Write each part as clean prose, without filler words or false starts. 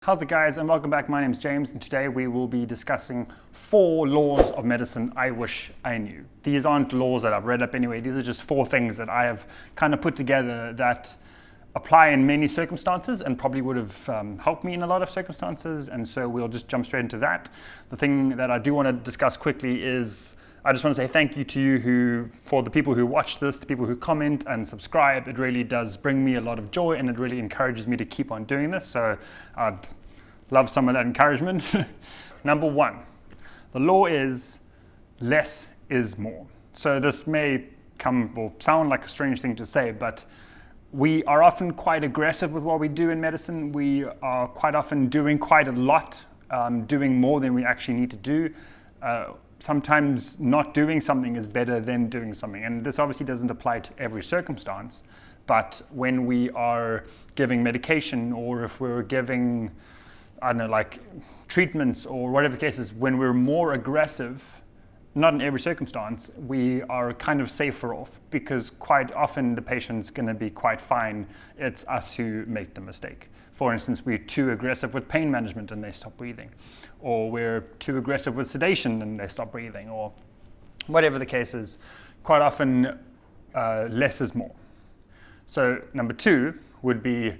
How's it guys, and welcome back. My name is James, and today we will be discussing 4 laws of medicine I wish I knew. These aren't laws that I've read up anyway, these are just 4 things that I have kind of put together that apply in many circumstances and probably would have helped me in a lot of circumstances, and so we'll just jump straight into that. The thing that I do want to discuss quickly is I just want to say thank you to you for the people who watch this, the people who comment and subscribe. It really does bring me a lot of joy and it really encourages me to keep on doing this. So I'd love some of that encouragement. Number 1, the law is less is more. So this may sound like a strange thing to say, but we are often quite aggressive with what we do in medicine. We are quite often doing quite a lot, doing more than we actually need to do. Sometimes not doing something is better than doing something. And this obviously doesn't apply to every circumstance, but when we are giving medication or if we're giving, I don't know, like treatments or whatever the case is, when we're more aggressive, not in every circumstance, we are kind of safer off because quite often the patient's going to be quite fine. It's us who make the mistake. For instance, we're too aggressive with pain management and they stop breathing, or we're too aggressive with sedation and they stop breathing, or whatever the case is. Quite often, less is more. So number 2 would be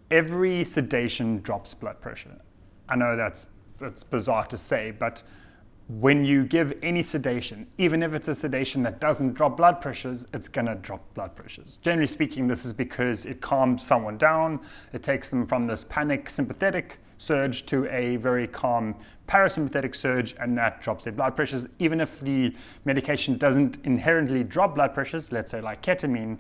every sedation drops blood pressure. I know that's bizarre to say, but when you give any sedation, even if it's a sedation that doesn't drop blood pressures, it's going to drop blood pressures. Generally speaking, this is because it calms someone down. It takes them from this panic sympathetic surge to a very calm parasympathetic surge, and that drops their blood pressures. Even if the medication doesn't inherently drop blood pressures, let's say like ketamine,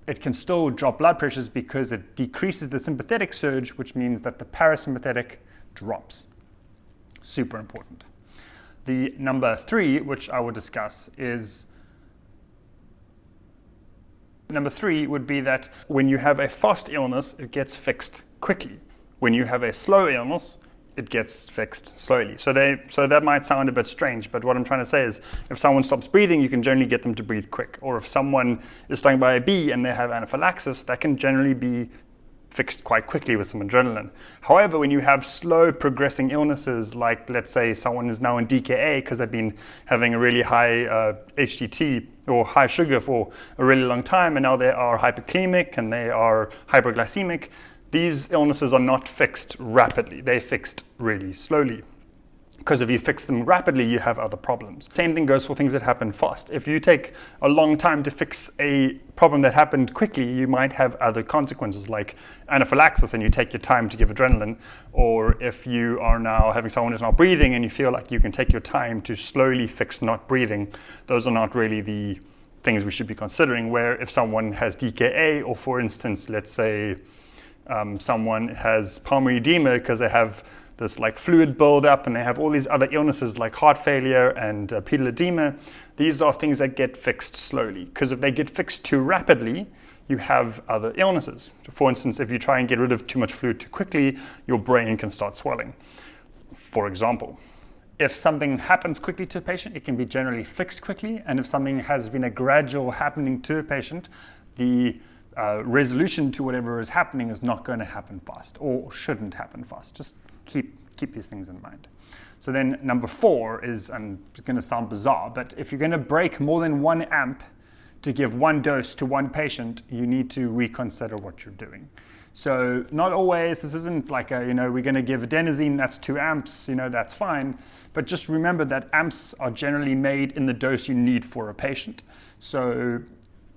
it can still drop blood pressures because it decreases the sympathetic surge, which means that the parasympathetic drops. Super important. The number 3, which I will discuss, is number 3 would be that when you have a fast illness, it gets fixed quickly. When you have a slow illness, it gets fixed slowly. So that might sound a bit strange, but what I'm trying to say is if someone stops breathing, you can generally get them to breathe quick. Or if someone is stung by a bee and they have anaphylaxis, that can generally be fixed quite quickly with some adrenaline. However, when you have slow progressing illnesses, like let's say someone is now in DKA because they've been having a really high HTT or high sugar for a really long time, and now they are hyperkalemic and they are hyperglycemic, these illnesses are not fixed rapidly. They're fixed really slowly. Because if you fix them rapidly, you have other problems. Same thing goes for things that happen fast. If you take a long time to fix a problem that happened quickly, you might have other consequences like anaphylaxis and you take your time to give adrenaline. Or if you are now having someone who's not breathing and you feel like you can take your time to slowly fix not breathing, those are not really the things we should be considering. Where if someone has DKA, or for instance, let's say someone has pulmonary edema because they have this like fluid buildup and they have all these other illnesses like heart failure and pedal edema. These are things that get fixed slowly, because if they get fixed too rapidly, you have other illnesses. So for instance, if you try and get rid of too much fluid too quickly, your brain can start swelling, for example. If something happens quickly to a patient, it can be generally fixed quickly, and if something has been a gradual happening to a patient, the resolution to whatever is happening is not going to happen fast, or shouldn't happen fast. Just keep these things in mind. So then number 4 is, and it's going to sound bizarre, but if you're going to break more than 1 amp to give 1 dose to 1 patient, you need to reconsider what you're doing. So not always, this isn't like we're going to give adenosine, that's 2 amps, that's fine. But just remember that amps are generally made in the dose you need for a patient. So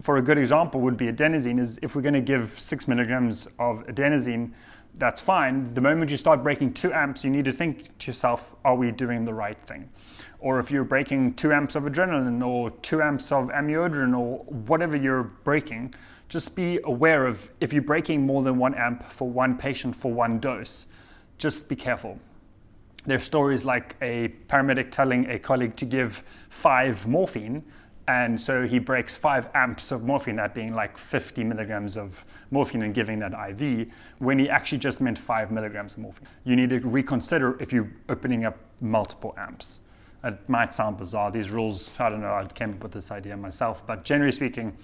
for a good example would be adenosine, is if we're going to give 6 milligrams of adenosine, that's fine. The moment you start breaking 2 amps, you need to think to yourself, are we doing the right thing? Or if you're breaking 2 amps of adrenaline or 2 amps of amiodarone or whatever you're breaking, just be aware of if you're breaking more than 1 amp for 1 patient for 1 dose, just be careful. There's stories like a paramedic telling a colleague to give 5 morphine, and so he breaks 5 amps of morphine, that being like 50 milligrams of morphine, and giving that IV, when he actually just meant 5 milligrams of morphine. You need to reconsider if you're opening up multiple amps. It might sound bizarre, these rules, I don't know, I came up with this idea myself, but generally speaking,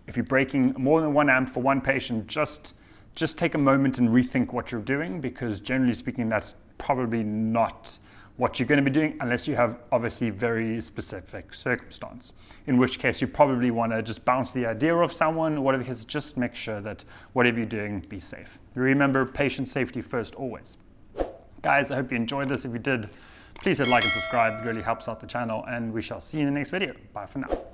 if you're breaking more than 1 amp for 1 patient, just just take a moment and rethink what you're doing, because generally speaking, that's probably not what you're going to be doing unless you have obviously very specific circumstance, in which case you probably want to just bounce the idea off someone, whatever, because just make sure that whatever you're doing, be safe. Remember, patient safety first always. Guys, I hope you enjoyed this. If you did, please hit like and subscribe. It really helps out the channel, and we shall see you in the next video. Bye for now.